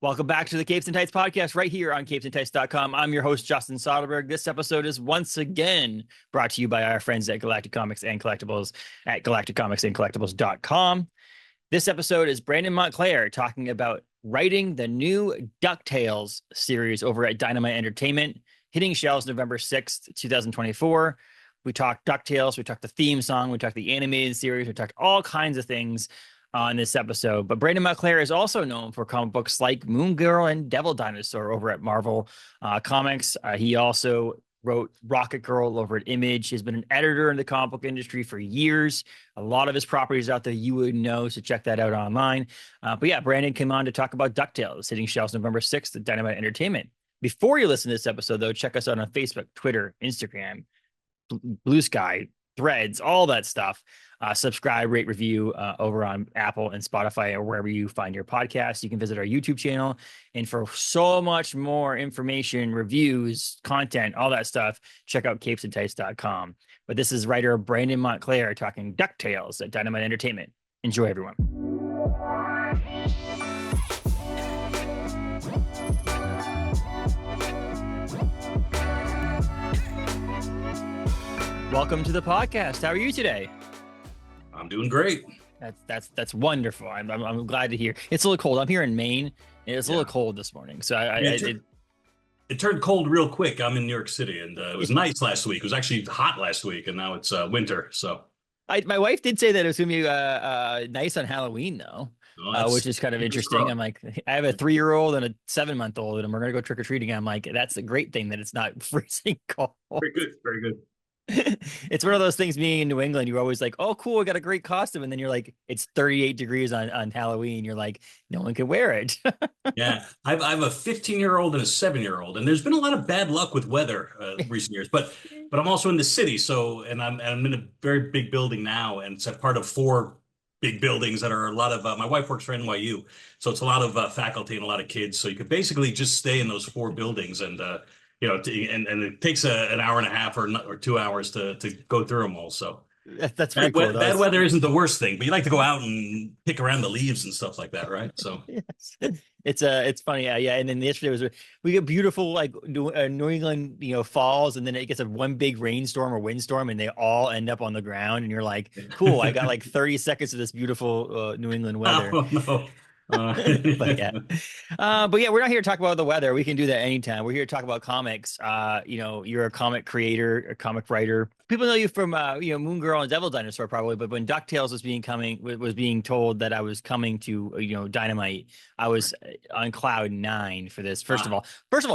Welcome back to the Capes and Tights podcast right here on capesandtights.com. I'm your host, Justin Soderberg. This episode is once again brought to you by our friends at Galactic Comics and Collectibles at galacticcomicsandcollectibles.com. This episode is Brandon Montclare talking about writing the new DuckTales series over at Dynamite Entertainment, hitting shelves November 6th, 2024. We talked DuckTales, we talked the theme song, we talked the animated series, we talked all kinds of things on this episode. But Brandon Montclare is also known for comic books like Moon Girl and Devil Dinosaur over at Marvel Comics. He also wrote Rocket Girl over at Image. He's been an editor in the comic book industry for years. A lot of his properties out there you would know, so check that out online. But yeah, Brandon came on to talk about DuckTales, hitting shelves November 6th at Dynamite Entertainment. Before you listen to this episode, though, check us out on Facebook, Twitter, Instagram, Blue Sky, Threads, all that stuff. Subscribe, rate, review over on Apple and Spotify or wherever you find your podcasts. You can visit our YouTube channel. And for so much more information, reviews, content, all that stuff, check out capesandtights.com. But this is writer Brandon Montclare talking DuckTales at Dynamite Entertainment. Enjoy, everyone. Welcome to the podcast. How are you today? I'm doing great. That's wonderful. I'm glad to hear. It's a little cold. I'm here in Maine, and it's a little cold this morning. So it turned cold real quick. I'm in New York City, and it was nice last week. It was actually hot last week, and now it's winter. So my wife did say that it was going to be nice on Halloween, though, which is kind of interesting. Strong. I'm like, I have a 3-year-old and a 7-month-old, and we're going to go trick or treating. I'm like, that's a great thing that it's not freezing cold. Very good. Very good. It's one of those things being in New England, you're always like, oh, cool, I got a great costume. And then you're like, it's 38 degrees on Halloween. You're like, no one can wear it. Yeah. I have a 15-year-old and a 7-year-old. And there's been a lot of bad luck with weather recent years. But I'm also in the city. So, and I'm in a very big building now. And it's a part of 4 big buildings that are a lot of, my wife works for NYU. So it's a lot of faculty and a lot of kids. So you could basically just stay in those 4 buildings and, you know, and it takes an hour and a half or 2 hours to go through them all. So that's pretty cool. Bad weather isn't the worst thing, but you like to go out and pick around the leaves and stuff like that, right? So yes. It's funny, yeah. And then yesterday we get beautiful like New England, falls, and then it gets one big rainstorm or windstorm, and they all end up on the ground, and you're like, cool, I got like 30 seconds of this beautiful New England weather. Oh, no. But yeah, we're not here to talk about the weather. We can do that anytime. We're here to talk about comics. You're a comic creator, a comic writer. People know you from Moon Girl and Devil Dinosaur probably, but when DuckTales was being told that I was coming to Dynamite, I was on cloud 9 for this. First of all,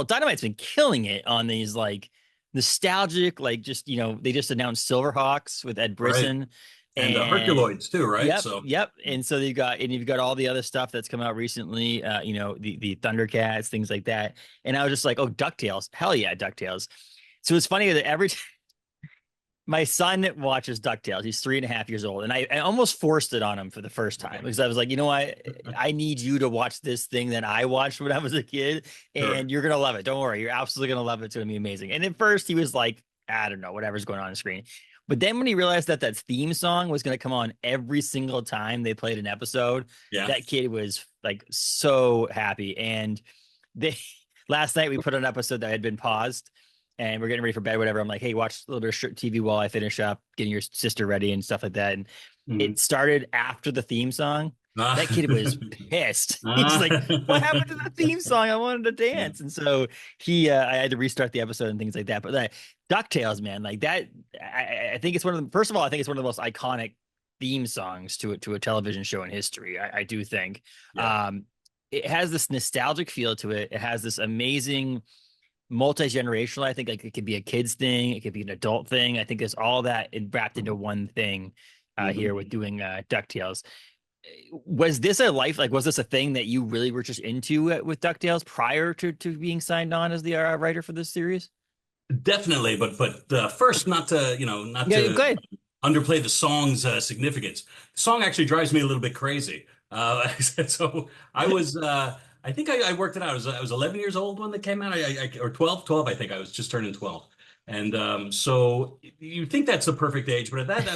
Dynamite's been killing it on these like nostalgic, like just they just announced Silverhawks with Ed Brisson. Right. And Herculoids too, right? Yep. And so you've got all the other stuff that's come out recently, the Thundercats, things like that. And I was just like, oh, DuckTales. Hell yeah, DuckTales. So it's funny that my son watches DuckTales. He's 3.5 years old. And I almost forced it on him for the first time because I was like, you know what? I need you to watch this thing that I watched when I was a kid, and you're going to love it. Don't worry. You're absolutely going to love it. It's going to be amazing. And at first he was like, I don't know, whatever's going on the screen. But then when he realized that theme song was going to come on every single time they played an episode, that kid was like so happy. And last night we put an episode that had been paused and we're getting ready for bed, whatever. I'm like, hey, watch a little bit of TV while I finish up getting your sister ready and stuff like that. And it started after the theme song. That kid was pissed. He's like, what happened to the theme song? I wanted to dance. And so I had to restart the episode and things like that. But DuckTales, man, like that, I think it's first of all, I think it's one of the most iconic theme songs to a television show in history. I do think. It has this nostalgic feel to it. It has this amazing multi-generational, I think, like it could be a kid's thing. It could be an adult thing. I think there's all that wrapped into one thing here with doing DuckTales. Was this was this a thing that you really were just into with DuckTales prior to being signed on as the writer for this series? Definitely, but first, not to underplay the song's significance. The song actually drives me a little bit crazy. So I was, I think I worked it out. I was 11 years old when they came out, or 12, I think I was just turning 12. And so you think that's the perfect age, but at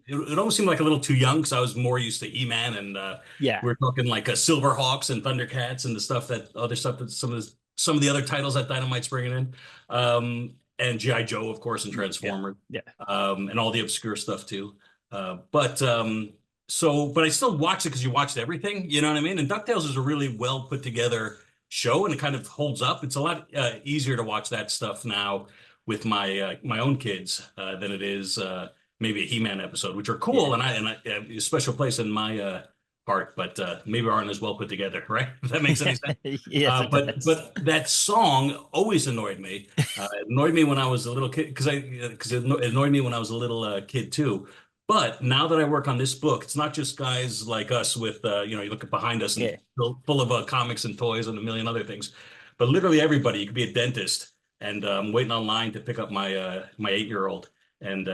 it almost seemed like a little too young because I was more used to He-Man and Yeah, we're talking like Silverhawks and Thundercats and the stuff that other stuff that some of the other titles that Dynamite's bringing in, and GI Joe, of course, and yeah, Transformers, yeah, and all the obscure stuff too. But I still watched it because you watched everything, you know what I mean? And DuckTales is a really well put together show, and it kind of holds up. It's a lot easier to watch that stuff now with my own kids than it is maybe a He-Man episode, which are cool, yeah. and a special place in my heart, but maybe aren't as well put together, right? If that makes any sense. Yes, it does. But that song always annoyed me. It annoyed me when I was a little kid because it annoyed me when I was a little kid too. But now that I work on this book, it's not just guys like us with you look behind us and Yeah, full of comics and toys and a million other things, but literally everybody. You could be a dentist and waiting online to pick up my 8-year-old. And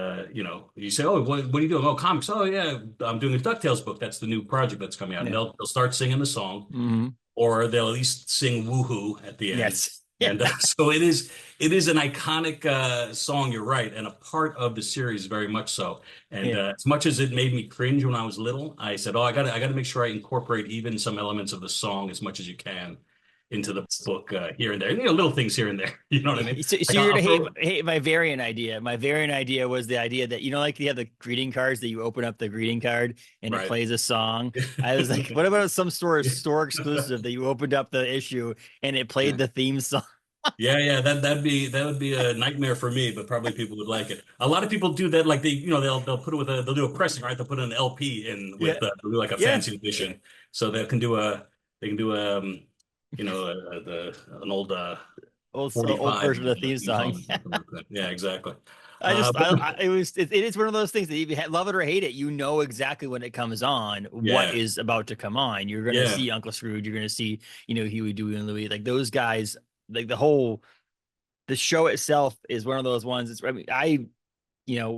you say, "Oh, what are you doing? Oh, comics. Oh, yeah, I'm doing a DuckTales book. That's the new project that's coming out." And yeah. they'll start singing the song, Hmm. or they'll at least sing "Woohoo" at the end. Yes. Yeah. And so it is an iconic song. You're right, and a part of the series very much so. And Yeah. as much as it made me cringe when I was little, I said, "Oh, I gotta make sure I incorporate even some elements of the song as much as you can into the book here and there. And, little things here and there. You know what I mean? So Like you're gonna I'll throw, hate my variant idea. My variant idea was the idea that like you have the greeting cards that you open up the greeting card and it right. plays a song. I was like, what about some store exclusive that you opened up the issue and it played Yeah. the theme song? Yeah, that would be a nightmare for me, but probably people would like it. A lot of people do that, like they'll put it with they'll do a pressing, right? They'll put an LP in Yeah, with they'll do like a yeah. fancy edition, so they can do an old Old 45 version of the theme theme song. song or something like that. Yeah, exactly. I just But it is one of those things that if you love it or hate it, you know exactly when it comes on what yeah, is about to come on. You're gonna yeah, see Uncle Scrooge. You're gonna see Huey, Dewey, and Louie. Like those guys. Like the show itself is one of those ones. It's I mean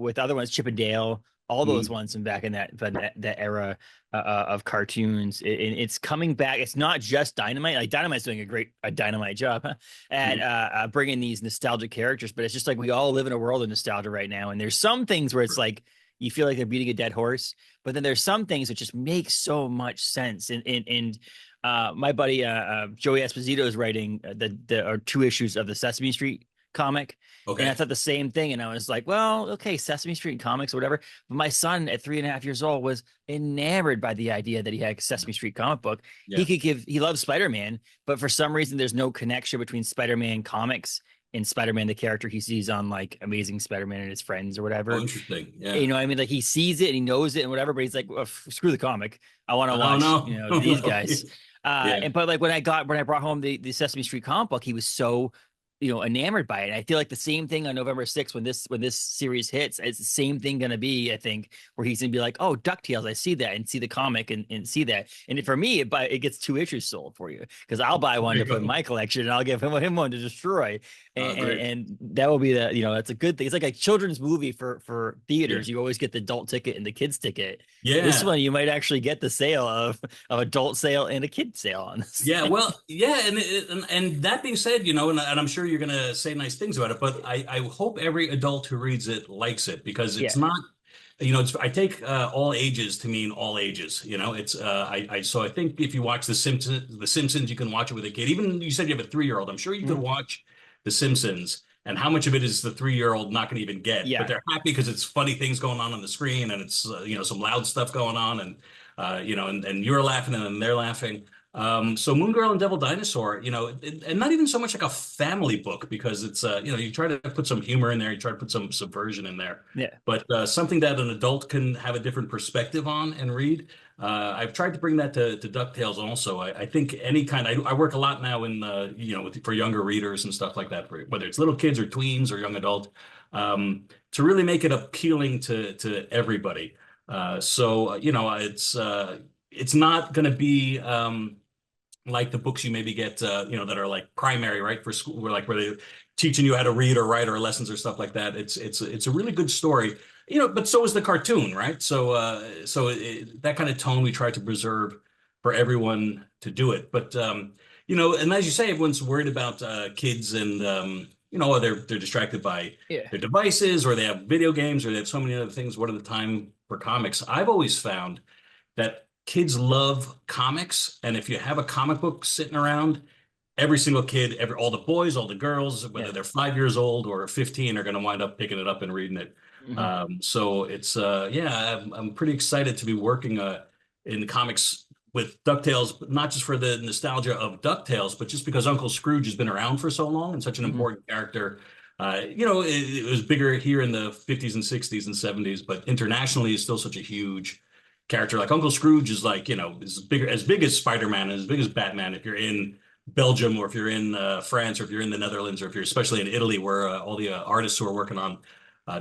with other ones, Chip and Dale, all those mhm, ones from back in that era of cartoons. It's coming back. It's not just Dynamite. Like Dynamite's doing a Dynamite job at mhm, bringing these nostalgic characters, but it's just like we all live in a world of nostalgia right now. And there's some things where it's like you feel like they're beating a dead horse, but then there's some things that just make so much sense. And my buddy Joey Esposito is writing the or 2 issues of the Sesame Street comic. And I okay, thought the same thing. And I was like, well, okay, Sesame Street comics or whatever. But my son at 3.5 years old was enamored by the idea that he had a Sesame Street comic book. yeah, He loves Spider-Man, but for some reason, there's no connection between Spider-Man comics and Spider-Man, the character he sees on like Amazing Spider-Man and his friends or oh, whatever. interesting, yeah. You know what I mean? Like he sees it and he knows it and whatever, but he's like, well, screw the comic. I want to Oh watch, no, oh these no, guys. yeah, And but like when I brought home the Sesame Street comic book, he was so enamored by it. And I feel like the same thing on November 6th when this series hits, it's the same thing gonna be, I think, where he's gonna be like, oh, DuckTales, I see that and see the comic and see that. And for me, it gets 2 issues sold for you because I'll buy one there to you put in go. my collection and I'll give him one to destroy. Great, And that will be it's a good thing. It's like a children's movie for yeah, theaters. You always get the adult ticket and the kids ticket. This yeah. one you might actually get the sale of adult sale and a kid sale on this Yeah, thing. well, yeah, and that being said, and I'm sure you're gonna say nice things about it, but I hope every adult who reads it likes it because Yeah. it's not, I take all ages to mean all ages. It's so I think if you watch The Simpsons, you can watch it with a kid. Even you said you have a 3-year-old. I'm sure you could Mhm. watch The Simpsons, and how much of it is the 3-year-old not going to even get? But Yeah. they're happy because it's funny things going on the screen, and it's some loud stuff going on, and and you're laughing and then they're laughing. So Moon Girl and Devil Dinosaur, and not even so much like a family book because it's you try to put some humor in there, you try to put some subversion in there, Yeah. but something that an adult can have a different perspective on and read. I've tried to bring that to DuckTales also. I think any kind. I work a lot now in for younger readers and stuff like that, whether it's little kids or tweens or young adult, to really make it appealing to everybody. So it's not going to be like the books you maybe get that are like primary, right, for school, where they're teaching you how to read or write or lessons or stuff like that. It's a really good story, but so is the cartoon, right? So that kind of tone we try to preserve for everyone to do it. But and as you say, everyone's worried about kids and they're distracted by Yeah. their devices, or they have video games, or they have so many other things. What are the time for comics? I've always found that kids love comics, and if you have a comic book sitting around, every single kid, all the boys, all the girls, whether Yeah. they're 5 years old or 15, are going to wind up picking it up and reading it. Mhm. So it's yeah, I'm pretty excited to be working in comics with DuckTales, but not just for the nostalgia of DuckTales, but just because Uncle Scrooge has been around for so long and such an Mhm. important character. It was bigger here in the 50s and 60s and 70s, but internationally is still such a huge character. Like Uncle Scrooge is like, is big as Spider-Man, as big as Batman. If you're in Belgium, or if you're in France, or if you're in the Netherlands, or if you're especially in Italy, where all the artists who are working on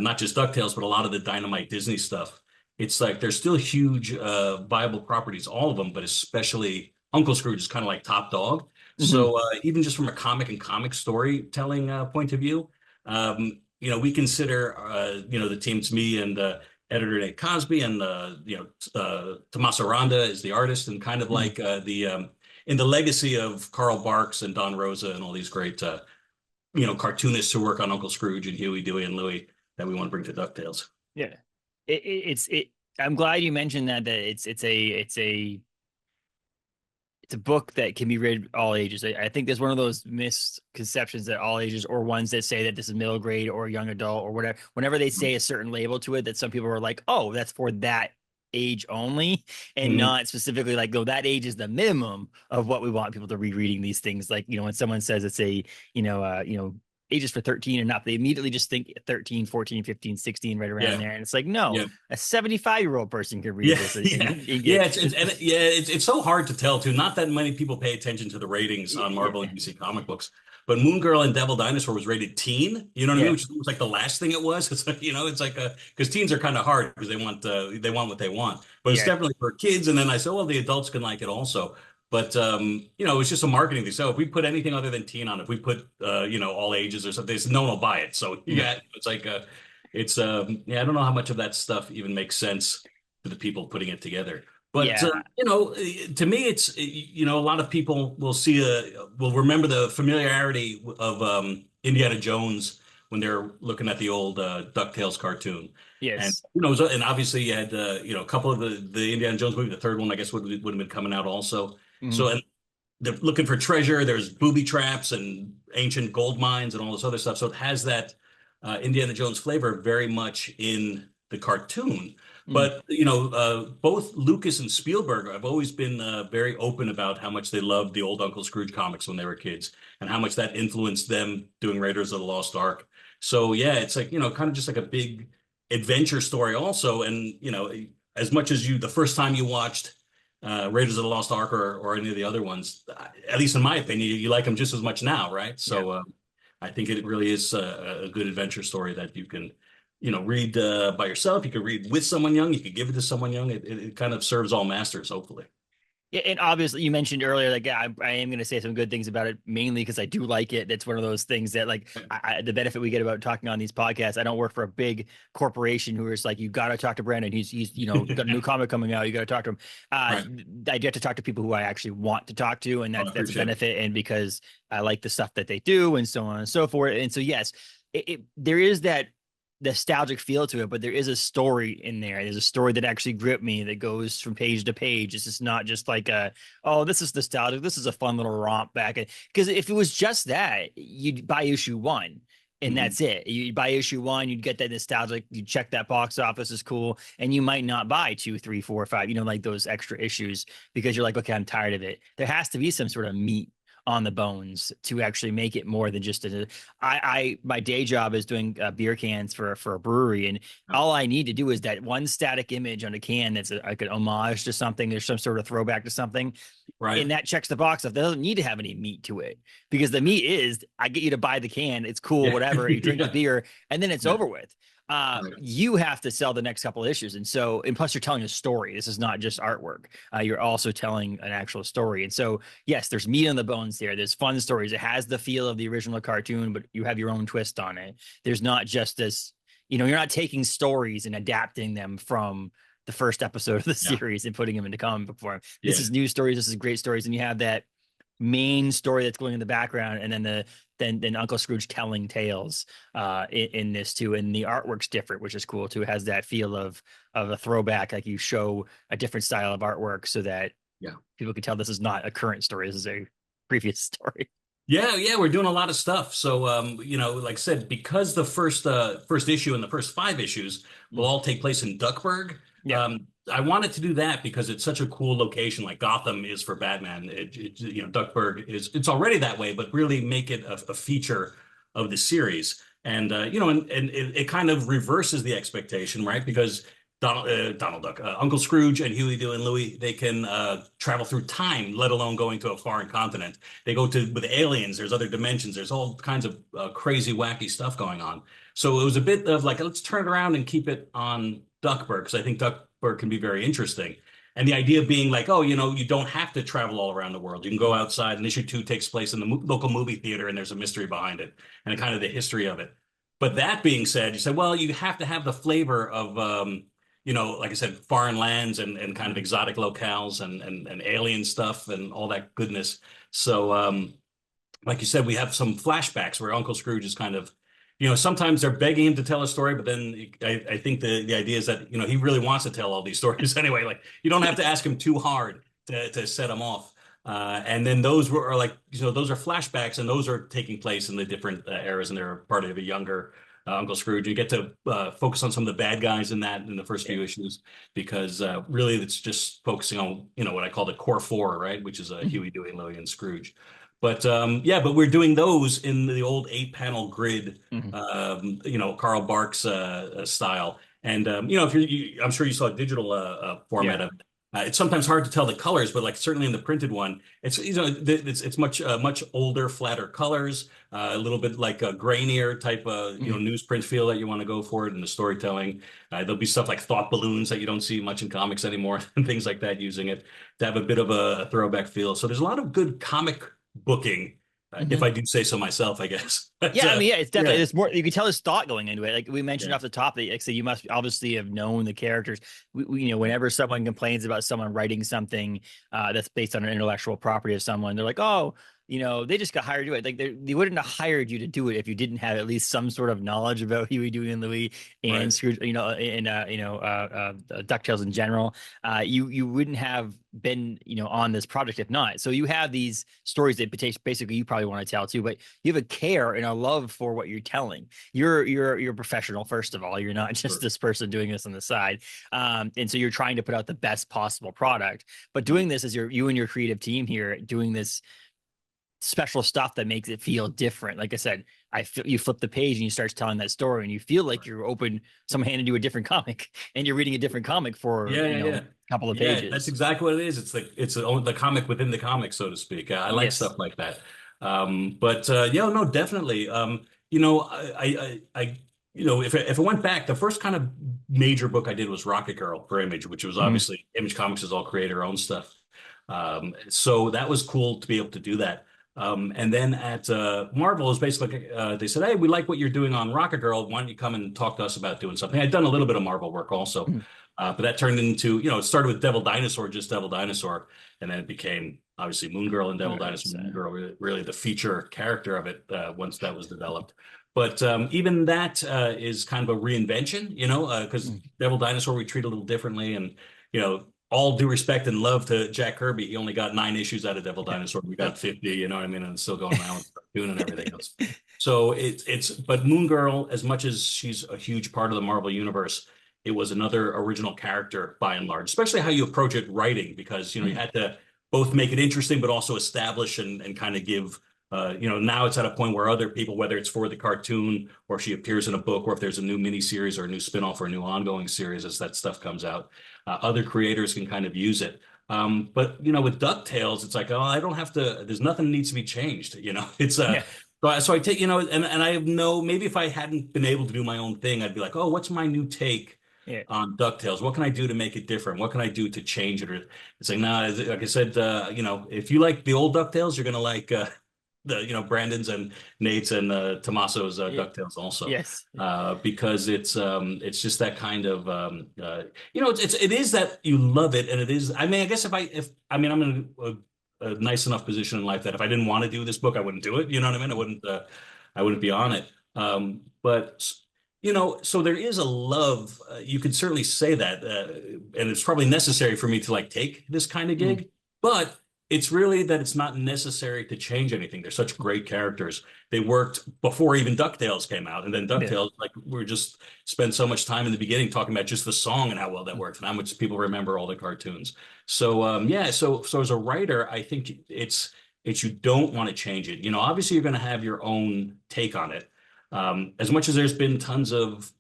not just DuckTales, but a lot of the Dynamite Disney stuff, it's like there's still huge viable properties, all of them, but especially Uncle Scrooge is kind of like top dog. Mhm. So even just from a comic storytelling point of view, we consider the team, it's me and editor Nate Cosby, and Tommaso Randa is the artist, and kind of Mhm. like the in the legacy of Carl Barks and Don Rosa and all these great cartoonists who work on Uncle Scrooge and Huey, Dewey, and Louie, that we want to bring to DuckTales. Yeah. It. I'm glad you mentioned that it's a book that can be read all ages. I think there's one of those misconceptions that all ages, or ones that say that this is middle grade or young adult or whatever. Whenever they say a certain label to it, that some people are like, "Oh, that's for that age only," and Mm-hmm. not specifically like, "No, that age is the minimum of what we want people to be reading these things." Like, when someone says it's a, ages for 13 and up, they immediately just think 13, 14, 15, 16, right around Yeah, there. And it's like, no, yeah. a 75-year-old person could read Yeah, this yeah, and yeah. get It's so hard to tell too. Not that many people pay attention to the ratings on Marvel yeah, and DC comic books, but Moon Girl and Devil Dinosaur was rated teen. You know what I mean? yeah, Which was like the last thing it was. It's like it's like because teens are kind of hard because they want what they want, but it's yeah. definitely for kids. And then I said, well, the adults can like it also. But it's just a marketing thing. So if we put anything other than teen on, if we put all ages or something, no one will buy it. So Mhm. yeah, it's like yeah, I don't know how much of that stuff even makes sense to the people putting it together. But Yeah. to me, it's a lot of people will remember the familiarity of Indiana Jones when they're looking at the old DuckTales cartoon, and Yes. and obviously you had a couple of the Indiana Jones movie, the third one I guess would have been coming out also. So Mhm. and they're looking for treasure. There's booby traps and ancient gold mines and all this other stuff. So it has that Indiana Jones flavor very much in the cartoon. Mhm. But both Lucas and Spielberg have always been very open about how much they loved the old Uncle Scrooge comics when they were kids, and how much that influenced them doing Raiders of the Lost Ark. So yeah, it's like kind of just like a big adventure story also. And as much as the first time you watched Raiders of the Lost Ark, or any of the other ones, at least in my opinion, you like them just as much now, right? Yeah. So I think it really is a good adventure story that you can, read by yourself. You could read with someone young. You could give it to someone young. It kind of serves all masters, hopefully. Yeah, and obviously you mentioned earlier, like, yeah, I am going to say some good things about it, mainly because I do like it. That's one of those things that, like, the benefit we get about talking on these podcasts. I don't work for a big corporation who is like, you got to talk to Brandon. He's got a new comic coming out. You got to talk to him. Right. I get to talk to people who I actually want to talk to, and Oh, I that's a appreciate it. benefit. And because I like the stuff that they do, and so on and so forth. And so, yes, there is that nostalgic feel to it, but there is a story in there. There's a story that actually gripped me that goes from page to page. It's just not just like oh, this is nostalgic. This is a fun little romp back. Because if it was just that, you'd buy issue one. And Mhm. that's it. You buy issue one, you'd get that nostalgic, you check that box office is cool, and you might not buy two, three, four, five, like those extra issues because you're like, okay, I'm tired of it. There has to be some sort of meat on the bones to actually make it more than just my day job is doing beer cans for a brewery, and Yeah. all I need to do is that one static image on a can that's like an homage to something. There's some sort of throwback to something, Right. and that checks the box off. That doesn't need to have any meat to it because the meat is I get you to buy the can. It's cool, Yeah. whatever. You drink the Yeah. beer, and then it's Yeah. over with. Right. You have to sell the next couple of issues, and plus you're telling a story. This is not just artwork. You're also telling an actual story, and so yes, there's meat on the bones there. There's fun stories. It has the feel of the original cartoon, but you have your own twist on it. There's not just this. You're not taking stories and adapting them from the first episode of the Yeah. series and putting them into comic book form. This Yeah. is new stories. This is great stories, and you have that main story that's going in the background, and then then Uncle Scrooge telling tales in this too. And the artwork's different, which is cool too. It has that feel of a throwback, like you show a different style of artwork so that Yeah. people can tell this is not a current story. This is a previous story. Yeah, yeah, we're doing a lot of stuff. So, like I said, because the first issue and the first five issues will Mm. all take place in Duckburg, Yeah. I wanted to do that because it's such a cool location. Like Gotham is for Batman. Duckburg it's already that way, but really make it a feature of the series. And it kind of reverses the expectation, right? Because Donald Duck, Uncle Scrooge, and Huey, Dewey, and Louie, they can travel through time, let alone going to a foreign continent. They go to with aliens. There's other dimensions. There's all kinds of crazy, wacky stuff going on. So it was a bit of like, let's turn it around and keep it on Duckburg because I think Duckburg can be very interesting. And the idea being like, oh, you don't have to travel all around the world. You can go outside, and issue two takes place in the local movie theater, and there's a mystery behind it and kind of the history of it. But that being said, you said, well, you have to have the flavor of like I said, foreign lands and kind of exotic locales and alien stuff and all that goodness. So, like you said, we have some flashbacks where Uncle Scrooge is kind of, sometimes they're begging him to tell a story, but then I think the idea is that, he really wants to tell all these stories anyway. Like you don't have to ask him too hard to set him off. And then those are like, those are flashbacks and those are taking place in the different eras and they're part of a younger Uncle Scrooge. You get to focus on some of the bad guys in that in the first few issues because really it's just focusing on what I call the core four, right? Which is Huey, Dewey, Louie, and Scrooge. But but we're doing those in the old 8-panel grid, Mhm. Carl Barks style. And if I'm sure you saw a digital format Yeah. of it. It's sometimes hard to tell the colors, but like certainly in the printed one, it's much older, flatter colors, a little bit like a grainier type of Mhm. newsprint feel that you want to go for it in the storytelling. There'll be stuff like thought balloons that you don't see much in comics anymore and things like that using it to have a bit of a throwback feel. So there's a lot of good comic booking, if Mhm. I do say so myself, I guess. But Yeah, I mean, yeah, it's definitely yeah, there's more. You can tell there's thought going into it. Like we mentioned yeah, off the top, that like, so you must obviously have known the characters. Whenever someone complains about someone writing something that's based on an intellectual property of someone, they're like, oh, they just got hired to do it. Like they wouldn't have hired you to do it if you didn't have at least some sort of knowledge about Huey, Dewey, and Louie and right. Scrooge, and DuckTales in general. You wouldn't have been on this project if not. So you have these stories that basically you probably want to tell too, but you have a care and a love for what you're telling. You're a professional, first of all. You're not just Sure. this person doing this on the side, and so you're trying to put out the best possible product. But Mhm. doing this as you and your creative team here doing this special stuff that makes it feel different. Like I said, I feel you flip the page and you start telling that story, and you feel like you're open. Someone handed you a different comic, and you're reading a different comic for Yeah, yeah, yeah. a couple of Yeah, that's pages. exactly what it is. It's the comic within the comic, so to speak. I like Yes. stuff like that. But yeah, no, definitely. If I went back, the first kind of major book I did was Rocket Girl for Image, which was Mhm. obviously Image Comics is all creator owned stuff. So that was cool to be able to do that. And then at Marvel, it was basically they said, "Hey, we like what you're doing on Rocket Girl. Why don't you come and talk to us about doing something?" I'd done a little bit of Marvel work also, Mhm. but that turned into, it started with Devil Dinosaur, just Devil Dinosaur, and then it became obviously Moon Girl and Devil Dinosaur. Moon Girl, really the feature character of it once that was developed. But even that is kind of a reinvention, because Mhm. Devil Dinosaur we treat a little differently, and all due respect and love to Jack Kirby, he only got 9 issues out of Devil Dinosaur. We got 50, you know what I mean, and it's still going around with cartoon and everything else. So but Moon Girl, as much as she's a huge part of the Marvel universe, it was another original character by and large, especially how you approach it writing, because you Mhm. had to both make it interesting, but also establish and kind of give. Now it's at a point where other people, whether it's for the cartoon or she appears in a book, or if there's a new miniseries or a new spinoff or a new ongoing series as that stuff comes out, other creators can kind of use it. But with DuckTales, it's like, oh, I don't have to. There's nothing that needs to be changed. It's Yeah. so I take and I have maybe if I hadn't been able to do my own thing, I'd be like, oh, what's my new take Yeah. on DuckTales? What can I do to make it different? What can I do to change it? Or it's like, nah, like I said, if you like the old DuckTales, you're gonna like the Brandon's and Nate's and Tommaso's Yeah. DuckTales also, Yes. because it's just that kind of it is that you love it, and it is. I mean, I guess if I mean I'm gonna a nice enough position in life that if I didn't want to do this book, I wouldn't do it. You know what I mean? I wouldn't be on it. But so there is a love. You could certainly say that, and it's probably necessary for me to like take this kind of Mm. gig. But it's really that it's not necessary to change anything. They're such great characters. They worked before even DuckTales came out, and then Yeah. DuckTales, like we just spent so much time in the beginning talking about just the song and how well that worked, and how much people remember all the cartoons. So yeah, so as a writer, I think it's you don't want to change it. Obviously you're going to have your own take on it. As much as there's been tons of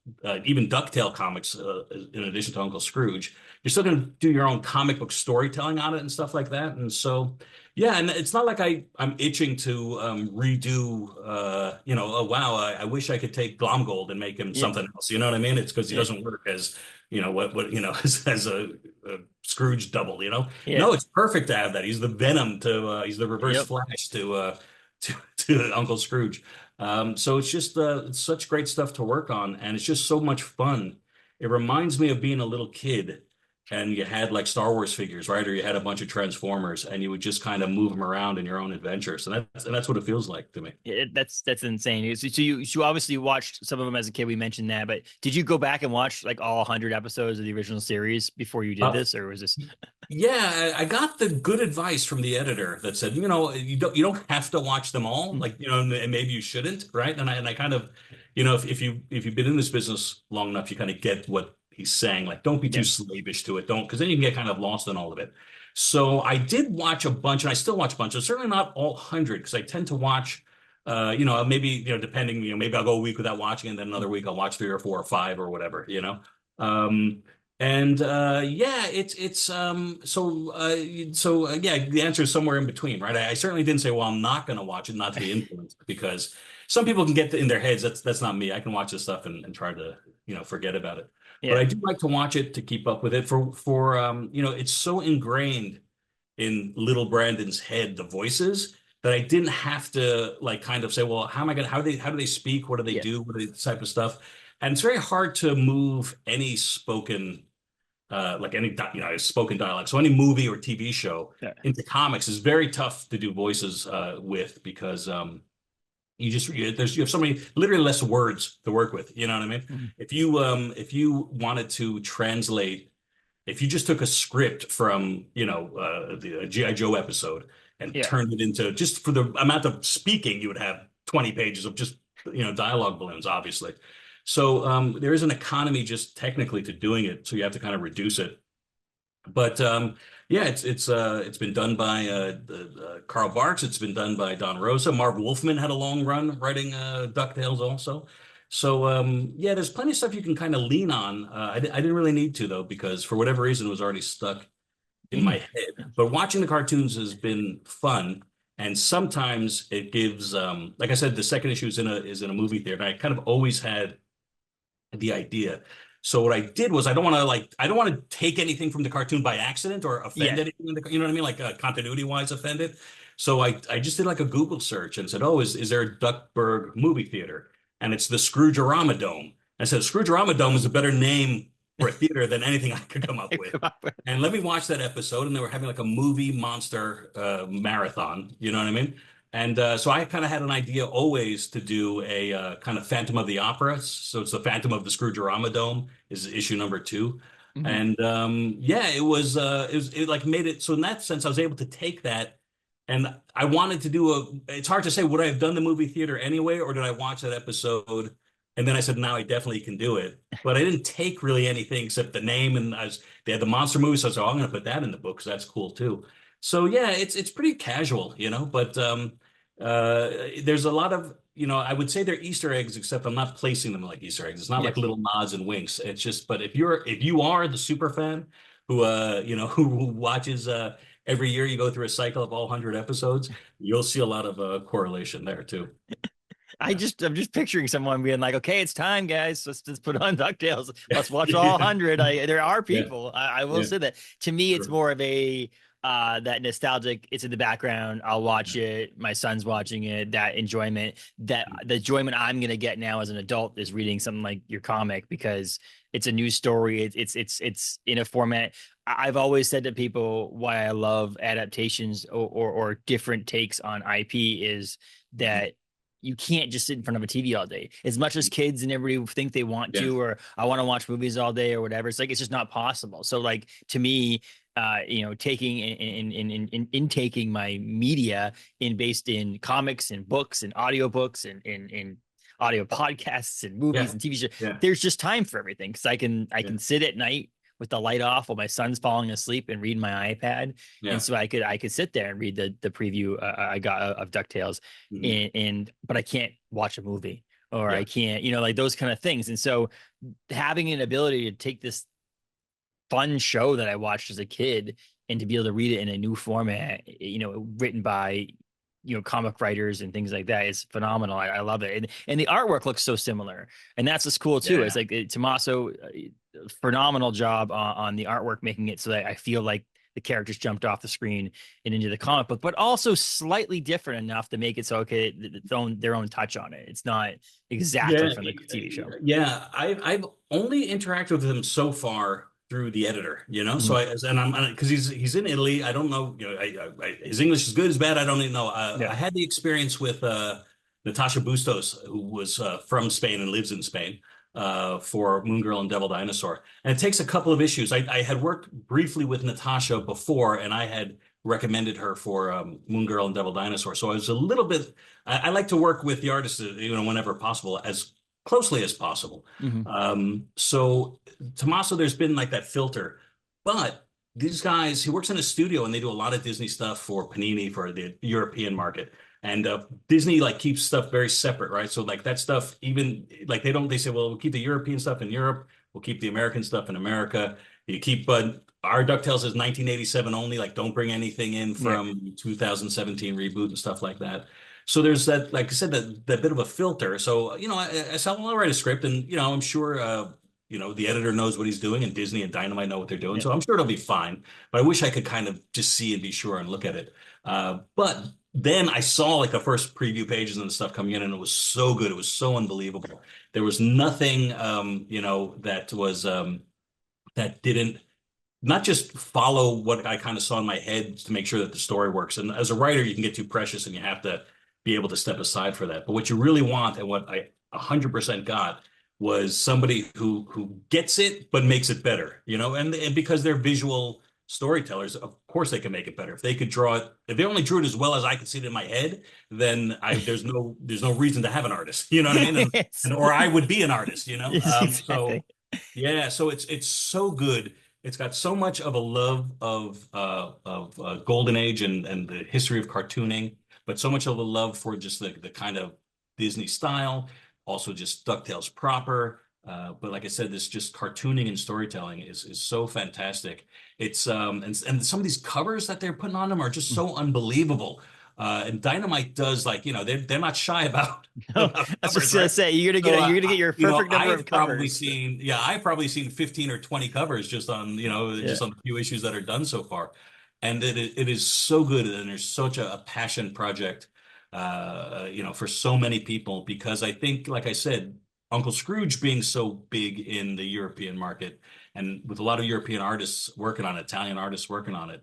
even DuckTale comics, in addition to Uncle Scrooge, you're still going to do your own comic book storytelling on it and stuff like that. And so, yeah, and it's not like I'm itching to redo, oh wow, I wish I could take Glomgold and make him Yeah. something else. You know what I mean? It's because he Yeah. doesn't work as as a Scrooge double. Yeah. No, it's perfect to have that. He's the Venom to he's the Reverse Yep. Flash to Uncle Scrooge. So it's just it's such great stuff to work on, and it's just so much fun. It reminds me of being a little kid, and you had like Star Wars figures, right? Or you had a bunch of Transformers, and you would just kind of move them around in your own adventures, and that's what it feels like to me. Yeah, that's insane. So you obviously watched some of them as a kid. We mentioned that, but did you go back and watch like all 100 episodes of the original series before you did Uh, this, or was this? Yeah, I got the good advice from the editor that said, you don't have to watch them all, like, and maybe you shouldn't, right? And I kind of, if you've been in this business long enough, you kind of get what he's saying. Like, don't be too Yeah. slavish to it, don't, because then you can get kind of lost in all of it. So I did watch a bunch, and I still watch a bunch. So certainly not all 100, because I tend to watch, maybe depending, maybe I'll go a week without watching, and then another week I'll watch three or four or five or whatever. Um, and yeah, it's yeah, the answer is somewhere in between, right? I certainly didn't say, well, I'm not going to watch it, not to be influenced, because some people can get in their heads. That's not me. I can watch this stuff and try to forget about it. But Yeah. I do like to watch it to keep up with it for it's so ingrained in little Brandon's head, the voices, that I didn't have to like kind of say, well, how do they speak? What do they Yeah. do? What are the type of stuff? And it's very hard to move any spoken like any spoken dialogue. So any movie or TV show Yeah. into comics is very tough to do voices with, because you have so many literally less words to work with. You know what I mean? Mhm. If you wanted to translate, if you just took a script from the GI Joe episode and Yeah. turned it into, just for the amount of speaking, you would have 20 pages of just dialogue balloons, obviously. So there is an economy just technically to doing it, so you have to kind of reduce it. But yeah, it's been done by Carl Barks. It's been done by Don Rosa. Marv Wolfman had a long run writing DuckTales also. So yeah, there's plenty of stuff you can kind of lean on. I didn't really need to, though, because for whatever reason it was already stuck in my Mhm. head. But watching the cartoons has been fun. And sometimes it gives, like I said, the second issue is in a movie theater. And I kind of always had the idea. So what I did was, I don't want to take anything from the cartoon by accident or offend Yeah. anything you know what I mean, like continuity wise offend it. So I just did like a Google search and said, oh, is there a Duckburg movie theater? And it's the Scrooge-orama Dome. I said Scrooge-orama Dome is a better name for a theater than anything I could come up with. And let me watch that episode, and they were having like a movie monster marathon. You know what I mean? And so I kind of had an idea always to do a kind of Phantom of the Opera. So it's the Phantom of the Scrooge-orama Dome is issue number 2. Mhm. And yeah, it like made it. So in that sense, I was able to take that, and I wanted to it's hard to say, would I have done the movie theater anyway, or did I watch that episode? And then I said, now I definitely can do it. But I didn't take really anything except the name, and they had the monster movie. So I said, oh, I'm going to put that in the book because that's cool too. So yeah, it's pretty casual. But there's a lot of, I would say they're Easter eggs, except I'm not placing them like Easter eggs. It's not Yeah. like little nods and winks. It's just, but if you are the super fan who who watches every year, you go through a cycle of all 100 episodes, you'll see a lot of correlation there too. Yeah. I'm just picturing someone being like, okay, it's time, guys. Let's put on DuckTales. Yeah. Let's watch all 100. There are Yeah. people. I will Yeah. say that. To me, it's Sure. more of a that nostalgic, it's in the background. I'll watch it. My son's watching it. That enjoyment, that the enjoyment I'm gonna get now as an adult is reading something like your comic, because it's a news story. It's in a format. I've always said to people why I love adaptations or different takes on IP is that you can't just sit in front of a TV all day. As much as kids and everybody think they want Yeah. to, or I want to watch movies all day or whatever, it's like it's just not possible. So like to me, taking in intaking my media in based in comics and books and audiobooks and in audio podcasts and movies Yeah. and TV shows, Yeah. there's just time for everything because I Yeah. can sit at night with the light off while my son's falling asleep and read my iPad. And Yeah. so I could sit there and read the preview I got of DuckTales Mhm. but I can't watch a movie or I Yeah. can't, like those kind of things. And so having an ability to take this fun show that I watched as a kid and to be able to read it in a new format, written by comic writers and things like that is phenomenal. I love it, and the artwork looks so similar, and that's what's cool too. Yeah. It's like Tommaso, phenomenal job on the artwork, making it so that I feel like the characters jumped off the screen and into the comic book, but also slightly different enough to make it so okay, their own touch on it. It's not exactly Yeah, from the TV show. yeah. I've only interacted with him so far through the editor, So Mhm. and I'm because he's in Italy. I don't know, his English is good, is bad. I don't even know. I Yeah. had the experience with Natasha Bustos, who was from Spain and lives in Spain, for Moon Girl and Devil Dinosaur. And it takes a couple of issues. I had worked briefly with Natasha before, and I had recommended her for Moon Girl and Devil Dinosaur. So I was a little bit. I like to work with the artist, whenever possible, as closely as possible. Mhm. So Tommaso, there's been like that filter, but these guys, he works in a studio and they do a lot of Disney stuff for Panini for the European market. And Disney like keeps stuff very separate, right? So like that stuff, even like they say, well, we'll keep the European stuff in Europe, we'll keep the American stuff in America. You keep our DuckTales is 1987 only, like don't bring anything in Yeah. from 2017 reboot and stuff like that. So there's that, like I said, that bit of a filter. So, I said, well, I'll write a script and, I'm sure, the editor knows what he's doing and Disney and Dynamite know what they're doing. Yeah. So I'm sure it'll be fine. But I wish I could kind of just see and be sure and look at it. But then I saw like the first preview pages and the stuff coming in and it was so good. It was so unbelievable. There was nothing, that was, that didn't not just follow what I kind of saw in my head to make sure that the story works. And as a writer, you can get too precious and you have to be able to step aside for that. But what you really want and what I 100% got was somebody who gets it but makes it better, and because they're visual storytellers, of course they can make it better. If they could draw it, if they only drew it as well as I could see it in my head, then there's no reason to have an artist, you know what I mean? Or I would be an artist. So Exactly. yeah, so it's so good. It's got so much of a love of Golden Age and the history of cartooning, but so much of a love for just the kind of Disney style, also just DuckTales proper. But like I said, this just cartooning and storytelling is so fantastic. It's and some of these covers that they're putting on them are just so unbelievable. And Dynamite does like, they're not shy about, No, about I was just covers, gonna right? say So, you're gonna get your perfect number of covers. I've probably seen 15 or 20 covers just on, Yeah. just on the few issues that are done so far. And it is so good. And there's such a passion project, for so many people, because I think, like I said, Uncle Scrooge being so big in the European market and with a lot of European artists working on it, Italian artists working on it,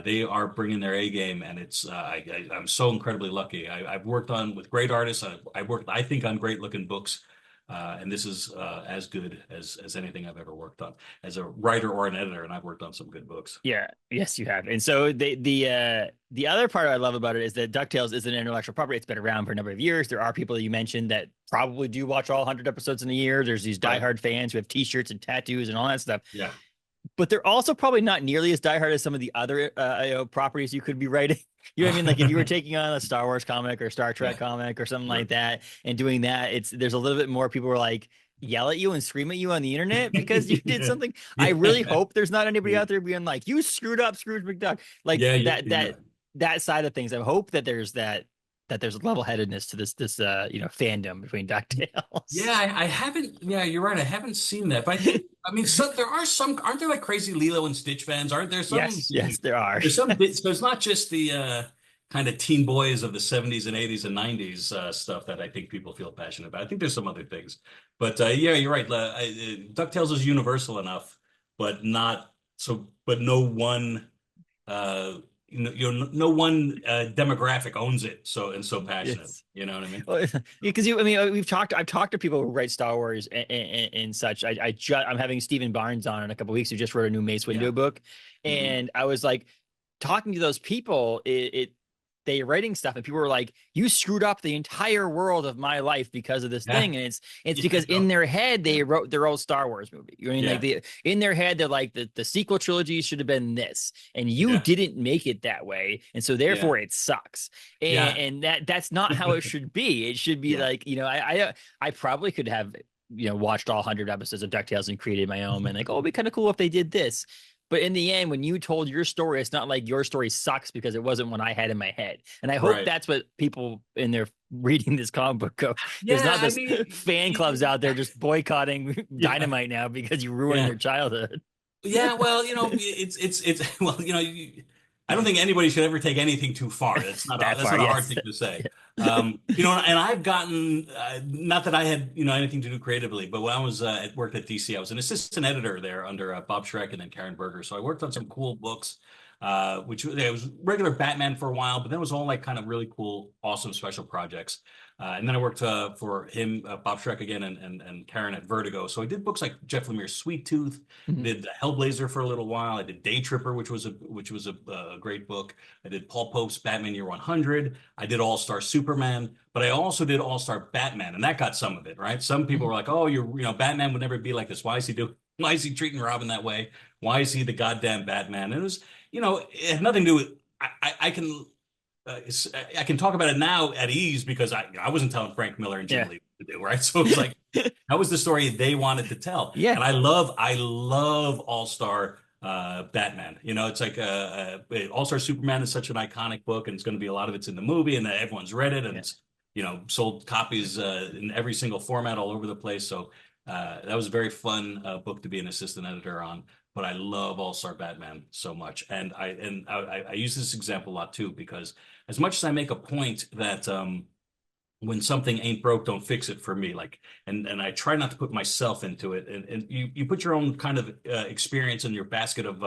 they are bringing their A game, and I'm so incredibly lucky. I've worked on with great artists. I've worked, I think, on great looking books, and this is as good as anything I've ever worked on as a writer or an editor. And I've worked on some good books. Yeah, yes, you have. And so the other part I love about it is that DuckTales is an intellectual property. It's been around for a number of years. There are people that you mentioned that probably do watch all 100 episodes in a year. There's these Right. diehard fans who have T-shirts and tattoos and all that stuff. Yeah. But they're also probably not nearly as diehard as some of the other properties you could be writing. You know what I mean? Like if you were taking on a Star Wars comic or Star Trek Yeah. comic or something Right. like that and doing that, there's a little bit more people who are like yell at you and scream at you on the internet because you did Yeah. something. I really Yeah. hope there's not anybody Yeah. out there being like, you screwed up Scrooge McDuck. Like Yeah. Yeah. that side of things. I hope that there's level-headedness to this fandom between DuckTales. Yeah, I haven't. Yeah, you're right. I haven't seen that, but I mean, so there are some. Aren't there like crazy Lilo and Stitch fans? Aren't there some? Yes, there are. There's some bits. So it's not just the. kind of teen boys of the 70s and 80s and 90s stuff that I think people feel passionate about. I think there's some other things, but yeah, you're right. DuckTales is universal enough, but not so. But no one, uh, no one demographic owns it so passionate. Yes. You know what I mean? Well, because I mean, I've talked to people who write Star Wars and such. I'm having Stephen Barnes on in a couple of weeks who just wrote a new Mace Yeah. Windu book, Hmm. and I was like talking to those people. They writing stuff, and people were like, "You screwed up the entire world of my life because of this Yeah. thing," and it's Yeah. because in No. their head Yeah. they wrote their own Star Wars movie. You know what I mean? Like Yeah. in their head they're like the sequel trilogy should have been this, and you Yeah. didn't make it that way, and so Yeah. therefore it sucks. and, Yeah. and that's not how it should be. It should be Yeah. like, I probably could have, watched all 100 episodes of DuckTales and created my own, and like, oh, it'd be kind of cool if they did this. But in the end, when you told your story, it's not like your story sucks because it wasn't one I had in my head. And I hope Right. that's what people in their reading this comic book go. There's Yeah. not I this mean, fan clubs out there just boycotting yeah. Dynamite now because you ruined Yeah. their childhood. Yeah, well, it's well, I don't think anybody should ever take anything too far. That That's far, not a hard yes. thing to say. And I've gotten not that I had anything to do creatively, but when I was worked at DC, I was an assistant editor there under Bob Schreck and then Karen Berger. So I worked on some cool books, which it was regular Batman for a while, but then it was all like kind of really cool, awesome special projects. And then I worked for him, Bob Schreck again, and Karen at Vertigo. So I did books like Jeff Lemire's Sweet Tooth, Mhm. did Hellblazer for a little while. I did Day Tripper, which was a great book. I did Paul Pope's Batman Year 100. I did All Star Superman, but I also did All Star Batman, and that got some of it right. Some people Mhm. were like, "Oh, Batman would never be like this. Why is he doing? Why is he treating Robin that way? Why is he the goddamn Batman?" And it was, it had nothing to do with. I can I can talk about it now at ease because I wasn't telling Frank Miller and Jim Yeah. Lee what to do, right? So it was like that was the story they wanted to tell, Yeah. and I love All Star Batman. It's like All Star Superman is such an iconic book, and it's going to be a lot of it's in the movie, and everyone's read it, and Yeah. it's sold copies in every single format all over the place. So that was a very fun book to be an assistant editor on. But I love All Star Batman so much, and I use this example a lot too because as much as I make a point that when something ain't broke, don't fix it for me. Like, and I try not to put myself into it. And you put your own kind of experience in your basket of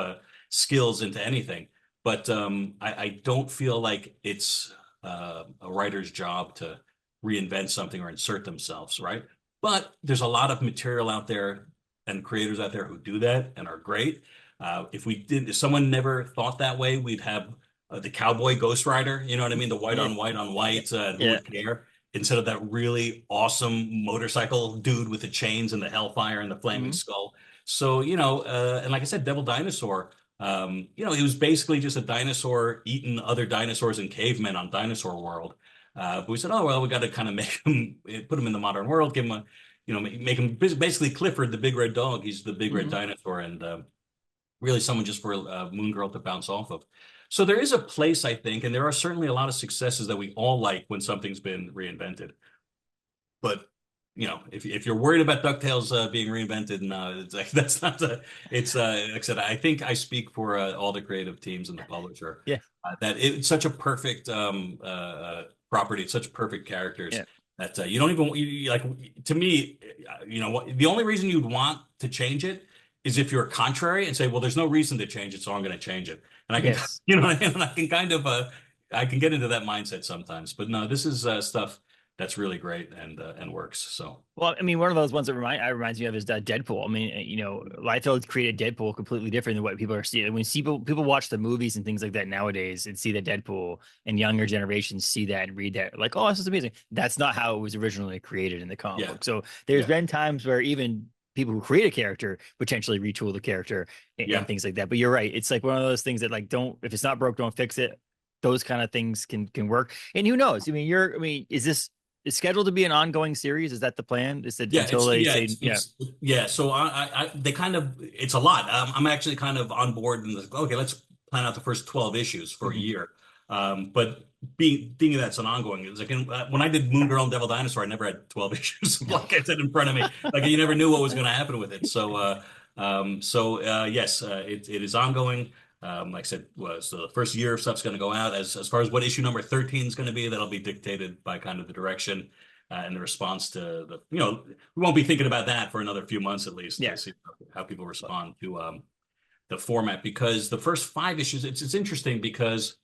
skills into anything. But I don't feel like it's a writer's job to reinvent something or insert themselves, right? But there's a lot of material out there and creators out there who do that and are great. If someone never thought that way, we'd have the cowboy Ghost Rider, you know what I mean? The white Yeah. on white on white, who Yeah. would care? Instead of that really awesome motorcycle dude with the chains and the hellfire and the flaming Mhm. skull. So, and like I said, Devil Dinosaur, it was basically just a dinosaur eating other dinosaurs and cavemen on Dinosaur World. But we said, oh, well, we got to kind of put him in the modern world, give him make him basically Clifford, the big red dog. He's the big red Mhm. dinosaur, and really someone just for Moon Girl to bounce off of. So there is a place, I think, and there are certainly a lot of successes that we all like when something's been reinvented. But if you're worried about DuckTales being reinvented, no, it's like that's not the. It's like I said, I think I speak for all the creative teams and the publisher Yeah. that it's such a perfect property, it's such perfect characters Yeah. that you don't even like. To me, the only reason you'd want to change it is if you're contrary and say, well, there's no reason to change it, so I'm going to change it. And I can, Yes. and I can kind of I can get into that mindset sometimes. But no, this is stuff that's really great and works. So Well, I mean, one of those ones that reminds me of is Deadpool. I mean, Liefeld created Deadpool completely different than what people are seeing. When people watch the movies and things like that nowadays and see the Deadpool, and younger generations see that and read that, like, oh, this is amazing. That's not how it was originally created in the comic yeah, book. So there's yeah, been times where even people who create a character potentially retool the character and yeah. things like that. But you're right. It's like one of those things that, like, don't, if it's not broke, don't fix it. Those kind of things can work. And who knows? I mean, is this is scheduled to be an ongoing series? Is that the plan? Is it Yeah, until they say, yeah? yeah. So they kind of, it's a lot. I'm actually kind of on board and like, okay, let's plan out the first 12 issues for a Mhm. year. But thinking that's an ongoing, it's like when I did Moon Girl and Devil Dinosaur, I never had 12 issues, like I said, in front of me. Like you never knew what was going to happen with it. So yes, it is ongoing. Like I said, was the first year of stuff's going to go out. As far as what issue number 13 is going to be, that'll be dictated by kind of the direction and the response to the, we won't be thinking about that for another few months at least Yeah. to see how people respond to the format. Because the first 5 issues, it's interesting because,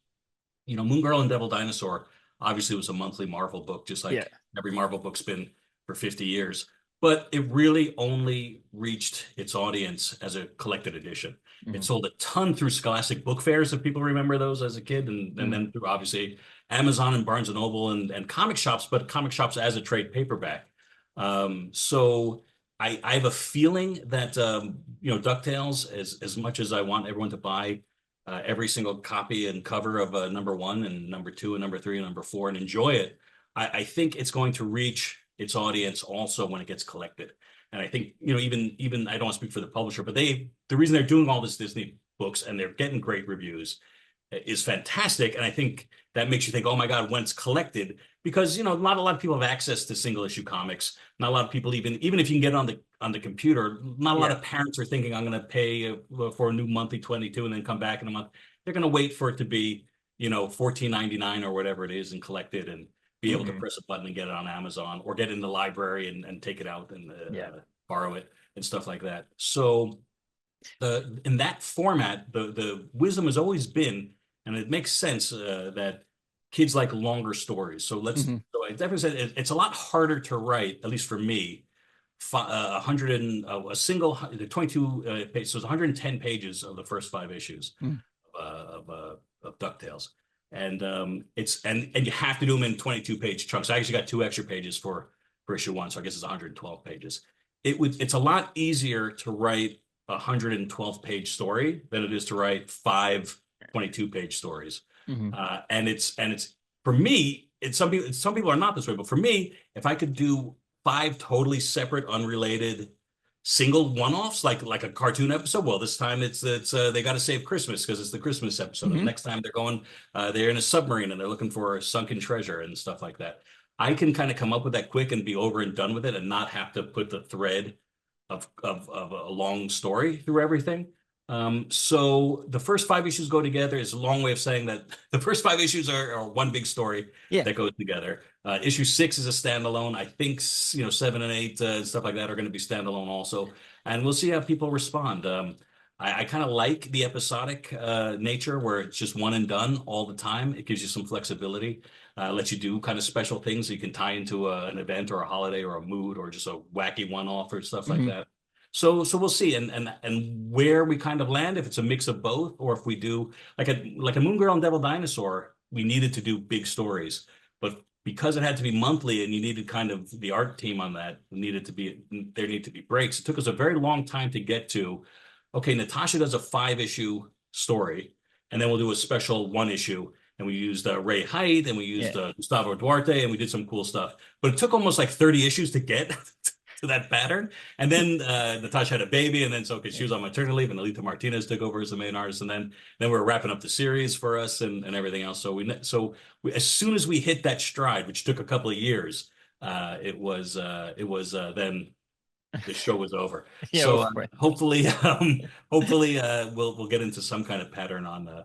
Moon Girl and Devil Dinosaur obviously was a monthly Marvel book, just Yeah. like every Marvel book's been for 50 years. But it really only reached its audience as a collected edition. It Mhm. sold a ton through Scholastic book fairs, if people remember those as a kid, and Mhm. then through obviously Amazon and Barnes and Noble and comic shops, but comic shops as a trade paperback. So I have a feeling that DuckTales, as much as I want everyone to buy every single copy and cover of number 1 and number 2 and number 3 and number 4 and enjoy it, I think it's going to reach its audience also when it gets collected. And I think, even I don't want to speak for the publisher, but the reason they're doing all this Disney books and they're getting great reviews is fantastic. And I think that makes you think, oh my God, when it's collected, because not a lot of people have access to single issue comics. Not a lot of people, even if you can get it on the computer, not a lot Yeah. of parents are thinking I'm going to pay for a new monthly 22 and then come back in a month. They're going to wait for it to be, 14.99 or whatever it is and collect it and be able to Mhm. press a button and get it on Amazon or get it in the library and take it out and Yeah. borrow it and stuff like that. So in that format, the wisdom has always been, and it makes sense that kids like longer stories. Mhm. So I definitely said it's a lot harder to write, at least for me. 100 and a single the 22 page, so it's 110 pages of the first 5 issues Mhm. of DuckTales, and and you have to do them in 22-page chunks. I actually got 2 extra pages for issue 1, so I guess it's 112 pages. It's a lot easier to write a 112-page story than it is to write 5 22-page stories. Mhm. And it's for me, some people are not this way, but for me, if I could do 5 totally separate, unrelated, single one-offs, like a cartoon episode. Well, this time it's they got to save Christmas because it's the Christmas episode. And Mhm. next time they're in a submarine and they're looking for a sunken treasure and stuff like that. I can kind of come up with that quick and be over and done with it and not have to put the thread of a long story through everything. So the first 5 issues go together is a long way of saying that the first 5 issues are one big story Yeah. that goes together. Issue 6 is a standalone. I think 7 and 8 stuff like that are going to be standalone also, and we'll see how people respond. I kind of like the episodic nature where it's just one and done all the time. It gives you some flexibility, lets you do kind of special things you can tie into an event or a holiday or a mood or just a wacky one-off or stuff like Mhm. that. So we'll see, and where we kind of land, if it's a mix of both, or if we do like a Moon Girl and Devil Dinosaur, we needed to do big stories, but because it had to be monthly and you needed kind of the art team on that, there need to be breaks. It took us a very long time to get to, okay, Natasha does a 5 issue story, and then we'll do a special 1 issue. And we used Ray Height and we used Yeah. Gustavo Duarte and we did some cool stuff. But it took almost like 30 issues to get to that pattern. And then Natasha had a baby, and then okay, she Yeah. was on maternity leave, and Alita Martinez took over as the main artist, and then we were wrapping up the series for us and everything else. So as soon as we hit that stride, which took a couple of years, it was then the show was over. Yeah. So Before. hopefully we'll get into some kind of pattern on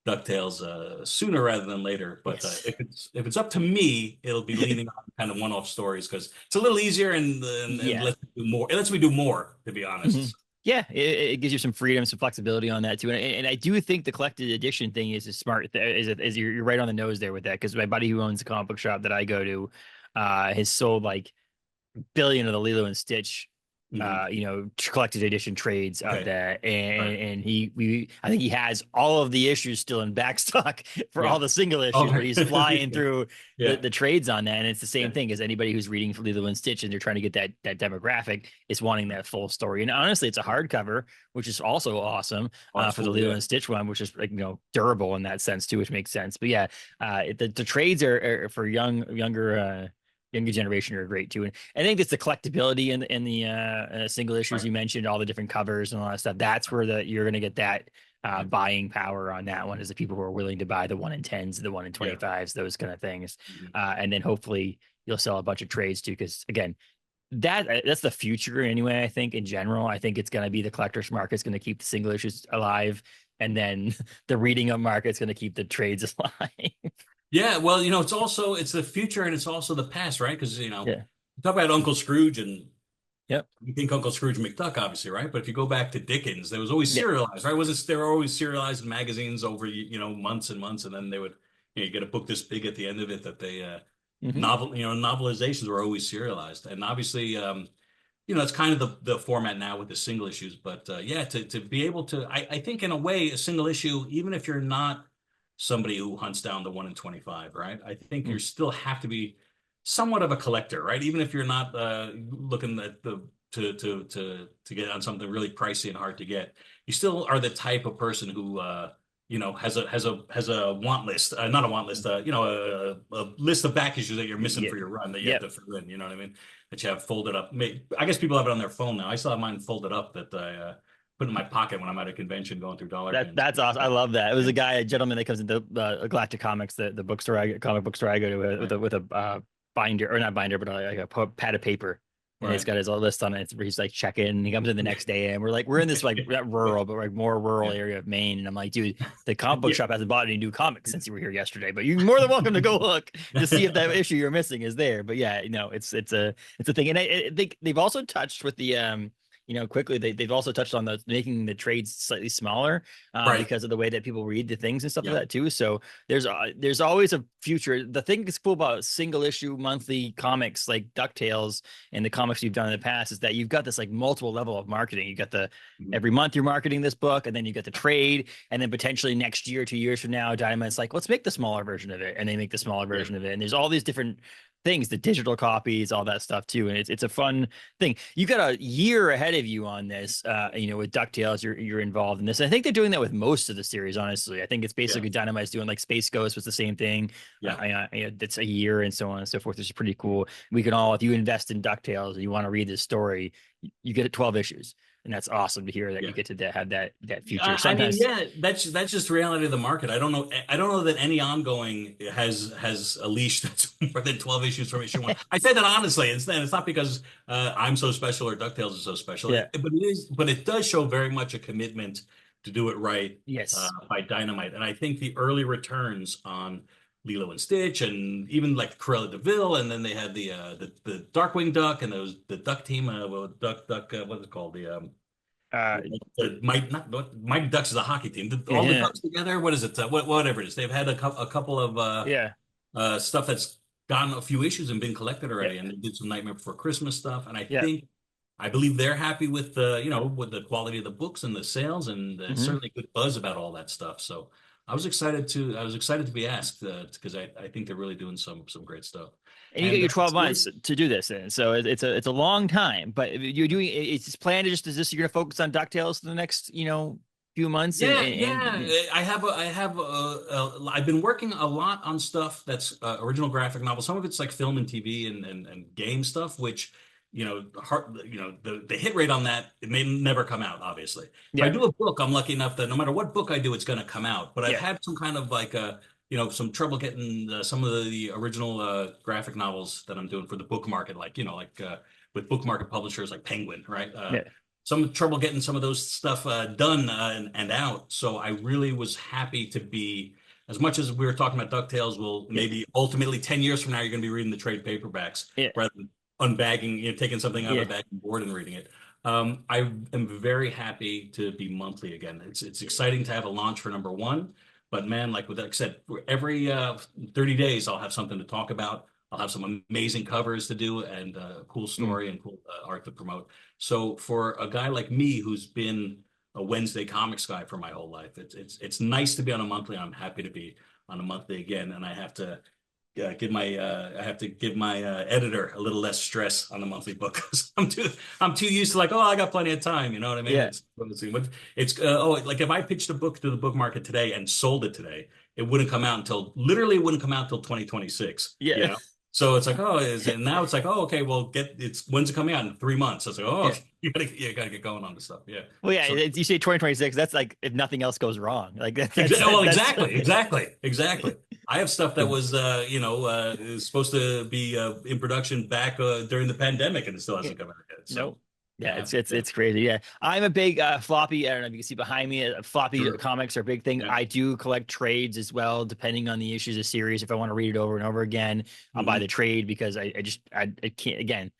DuckTales sooner rather than later. But Yes. if it's up to me, it'll be leaning on kind of one-off stories because it's a little easier and Yeah. lets me do more. It lets me do more, to be Mhm. honest. Yeah, it gives you some freedom, some flexibility on that too, and I do think the collected edition thing is a smart. Is you're right on the nose there with that because my buddy who owns a comic book shop that I go to, has sold like billion of the Lilo and Stitch, Mhm. collected edition trades of Okay. that, Right. and I think he has all of the issues still in back stock for all Yeah. the single issues, but Okay. he's flying through the, Yeah. the trades on that, and it's the same Yeah. thing as anybody who's reading for Lilo and Stitch and they're trying to get that demographic is wanting that full story. And honestly, it's a hardcover, which is also awesome for the Artful. Lilo Yeah. and Stitch one, which is like durable in that sense too, which makes sense. But yeah, the trades are for younger generation are great too. And I think it's the collectability in the single issues Right. you mentioned, all the different covers and all that stuff. That's where you're going to get that Yeah. buying power on that one is the people who are willing to buy the 1 in 10s, the 1 in Yeah. 25s, those kind of things. Mhm. And then hopefully you'll sell a bunch of trades too, because again, that's the future anyway. I think in general, I think it's going to be the collector's market. It's going to keep the single issues alive. and then the reading up market's going to keep the trades alive. Yeah, well, it's the future and it's also the past, right? Because Yeah. you talk about Uncle Scrooge and Yep. you think Uncle Scrooge McDuck, obviously, right? But if you go back to Dickens, there was always Yeah. serialized, right? Was it they were always serialized in magazines over months and months, and then they would you get a book this big at the end of it that they Hmm. novelizations were always serialized, and obviously it's kind of the format now with the single issues. But yeah, to be able to, I think in a way, a single issue, even if you're not somebody who hunts down the 1 in 25, right? I think you still have to be somewhat of a collector, right? Even if you're not looking at the to get on something really pricey and hard to get, you still are the type of person who has a want list, not a want list, a list of back issues that you're missing Yeah. for your run that you have Yep. to fill in. You know what I mean? That you have folded up. I guess people have it on their phone now. I still have mine folded up that I put in my pocket when I'm at a convention going through dollar bins. That's awesome. I love that. It was a gentleman that comes into Galactic Comics, the bookstore, comic book store I go to Right. with a binder, or not binder, but like a pad of paper, and it's Right. got his list on it. It's where he's like check in. He comes in the next day, and we're in this like not rural, but like more rural Yeah. area of Maine, and I'm like, dude, the comic book Yeah. shop hasn't bought any new comics since you were here yesterday, but you're more than welcome to go look to see if that issue you're missing is there. But yeah, it's a thing, and I think they've also touched with the quickly they've also touched on the making the trades slightly smaller Right. because of the way that people read the things and stuff like Yeah. that too. So there's always a future. The thing that's cool about single issue monthly comics like DuckTales and the comics you've done in the past is that you've got this like multiple level of marketing. You got the Mhm. every month you're marketing this book, and then you get the trade, and then potentially next year, 2 years from now, Dynamite's like, let's make the smaller version of it, and they make the smaller Yeah. version of it, and there's all these different things, the digital copies, all that stuff too, and it's a fun thing. You got a year ahead of you on this, with DuckTales, you're involved in this. And I think they're doing that with most of the series, honestly. I think it's Yeah. basically Dynamite's doing like Space Ghost was the same thing. Yeah. That's a year and so on and so forth, which is pretty cool. We can all, if you invest in DuckTales and you want to read this story, you get 12 issues. And that's awesome to hear that Yeah. you get to have that future. I mean, Sometimes, yeah, that's just the reality of the market. I don't know. I don't know that any ongoing has a leash that's more than 12 issues from issue one. I say that honestly. It's not because I'm so special or DuckTales is so special, yeah, but it is. But it does show very much a commitment to do it right yes, by Dynamite. And I think the early returns on Lilo and Stitch, and even like Cruella de Vil, and then they had the Darkwing Duck, and those the Duck team, what is it called? uh, Mighty Ducks is a hockey team. All the yeah, Ducks together. What is it? Whatever it is. They've had a couple of yeah, stuff that's gotten a few issues and been collected yeah, already. And they did some Nightmare Before Christmas stuff. And yeah. I believe they're happy with with the quality of the books and the sales, and Mhm. certainly good buzz about all that stuff. So I was excited to be asked because I think they're really doing some great stuff. And you get And your 12 months to do this in. So it's a long time, but you're doing it's planned to just is this you're gonna focus on DuckTales for the next, few months Yeah, and yeah. I've been working a lot on stuff that's original graphic novel. Some of it's like film and TV and game stuff, which, the hit rate on that, it may never come out, obviously. If I yeah, do a book, I'm lucky enough that no matter what book I do, it's going to come out. But I've yeah, had some kind of like some trouble getting some of the original graphic novels that I'm doing for the book market, with book market publishers like Penguin, right? yeah. Some trouble getting some of those stuff done and out. So I really was happy to be, as much as we were talking about DuckTales, will Yeah. maybe ultimately 10 years from now, you're going to be reading the trade paperbacks Yeah. rather than unbagging, taking something out of Yeah. the bagging board and reading it. I am very happy to be monthly again. It's exciting to have a launch for number one, but man, like I said, for every 30 days, I'll have something to talk about. I'll have some amazing covers to do and a cool Mm. story and cool art to promote. So for a guy like me who's been a Wednesday comics guy for my whole life, it's nice to be on a monthly. I'm happy to be on a monthly again, and I have to give my editor a little less stress on the monthly book because I'm too used to like, oh, I got plenty of time, you know what I mean? Yeah. Like if I pitched a book to the book market today and sold it today, it wouldn't come out until literally it wouldn't come out until 2026, you Yeah. know? So it's like, oh, now it's like, oh, okay, well, when's it coming out? In 3 months. I was like, oh, Yeah. okay, you gotta get going on this stuff. Yeah. Well, yeah, So you say 2026, that's like if nothing else goes wrong. Like Well, that's exactly. I have stuff that was, is supposed to be in production back during the pandemic, and it still hasn't come out yet. So, no. Yeah, it's crazy. Yeah, I'm a big floppy. I don't know if you can see behind me. Floppy Sure. comics are a big thing. Yeah. I do collect trades as well, depending on the issues of series. If I want to read it over and over again, I'll buy Hmm. the trade because I can't. Again,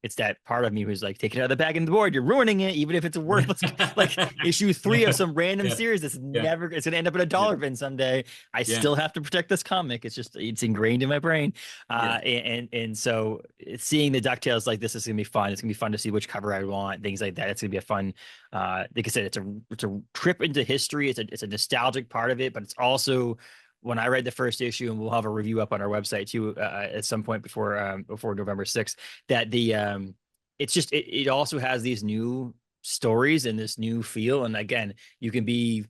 it's that part of me who's like, take it out of the bag and the board. You're ruining it, even if it's a worthless like issue 3 of Yeah. some random Yeah. series that's Yeah. never. It's gonna end up in a Yeah. dollar bin someday. I Yeah. still have to protect this comic. It's ingrained in my brain. Yeah. And so seeing the DuckTales like this is gonna be fun. It's gonna be fun to see which cover I want, things like that. It's gonna be a fun, like I said, it's a trip into history. It's a nostalgic part of it, but it's also when I read the first issue, and we'll have a review up on our website too at some point before November 6th, that it's just it also has these new stories and this new feel. And again, you can be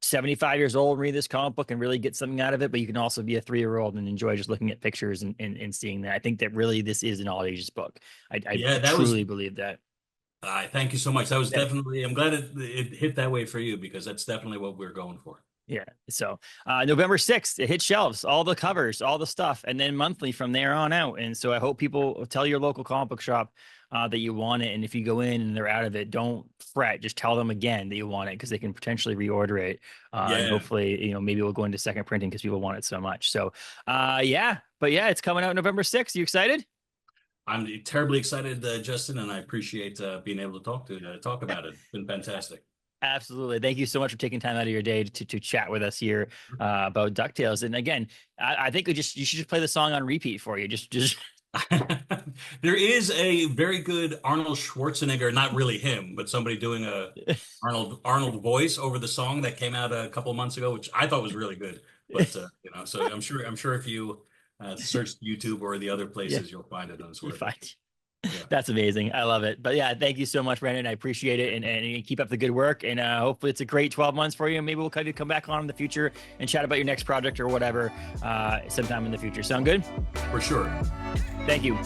75 years old and read this comic book and really get something out of it, but you can also be a 3-year-old and enjoy just looking at pictures and seeing that. I think that really this is an all ages book. I Yeah, that was truly believe that. thank you so much. That was Yeah. definitely, I'm glad it hit that way for you because that's definitely what we're going for. Yeah. So November 6th, it hits shelves, all the covers, all the stuff, and then monthly from there on out. And so I hope people tell your local comic book shop that you want it. And if you go in and they're out of it, don't fret. Just tell them again that you want it because they can potentially reorder it. And Yeah, hopefully, maybe we'll go into second printing because people want it so much. So yeah, but yeah, it's coming out November 6th. You excited? I'm terribly excited, Justin, and I appreciate being able to talk about it. It's been fantastic. Absolutely. Thank you so much for taking time out of your day to chat with us here about DuckTales. And again, I think you should just play the song on repeat for you. Just There is a very good Arnold Schwarzenegger, not really him, but somebody doing a Arnold voice over the song that came out a couple of months ago, which I thought was really good. But so I'm sure if you search YouTube or the other yeah, places, you'll find it. And it's you worth it. find. Yeah, That's amazing. I love it. But yeah, thank you so much, Brandon. I appreciate it, and keep up the good work. And hopefully, it's a great 12 months for you. Maybe we'll come back on in the future and chat about your next project or whatever sometime in the future. Sound good? for sure. Thank you.